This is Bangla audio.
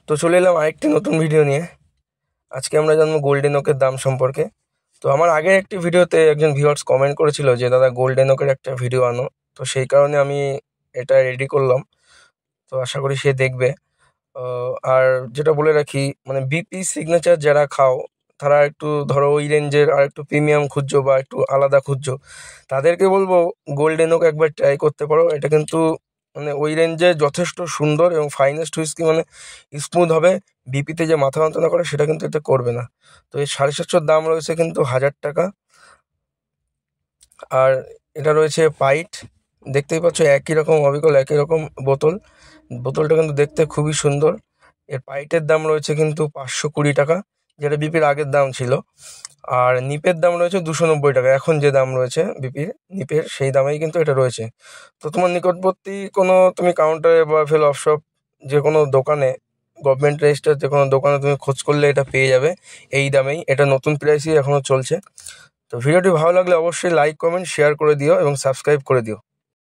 তো চলে এলাম আরেকটি নতুন ভিডিও নিয়ে। আজকে আমরা জানবো গোল্ডেন ওকের দাম সম্পর্কে। তো আমার আগের একটি ভিডিওতে একজন ভিউয়ার্স কমেন্ট করেছিল যে দাদা গোল্ডেন ওকের একটা ভিডিও আনো, তো সেই কারণে আমি এটা রেডি করলাম। তো আশা করি সে দেখবে। আর যেটা বলে রাখি, মানে বিপি সিগনেচার যারা খাও, তারা একটু ধরো ওই রেঞ্জের আর একটু প্রিমিয়াম খুঁজছো বা একটু আলাদা খুঁজছো, তাদেরকে বলবো গোল্ডেন ওক একবার ট্রাই করতে পারো। এটা কিন্তু মানে ওই রেঞ্জে যথেষ্ট সুন্দর এবং ফাইনেস্ট হুইস্কি, মানে স্মুথ হবে। বিপিতে যে মাথা যন্ত্রণা করে সেটা কিন্তু এটা করবে না। তো এই 750 দাম রয়েছে কিন্তু 1000 টাকা। আর এটা রয়েছে পাইট, দেখতেই পাচ্ছ একই রকম অবিকল, একই রকম বোতল। বোতলটা কিন্তু দেখতে খুবই সুন্দর। এর পাইটের দাম রয়েছে কিন্তু 520 টাকা, যেটা বিপির আগের দাম ছিল। আর নিপের দাম রয়েছে 290 টাকা। এখন যে দাম রয়েছে বিপির নিপের, সেই দামেই কিন্তু এটা রয়েছে। তো তোমার নিকটবর্তী কোনো তুমি কাউন্টারে বা ফেল অফশপ যে কোনো দোকানে, গভর্নমেন্ট রেজিস্টার যে কোনো দোকানে তুমি খোঁজ করলে এটা পেয়ে যাবে এই দামেই। এটা নতুন প্রাইসই এখনও চলছে। তো ভিডিওটি ভালো লাগলে অবশ্যই লাইক, কমেন্ট, শেয়ার করে দিও এবং সাবস্ক্রাইব করে দিও।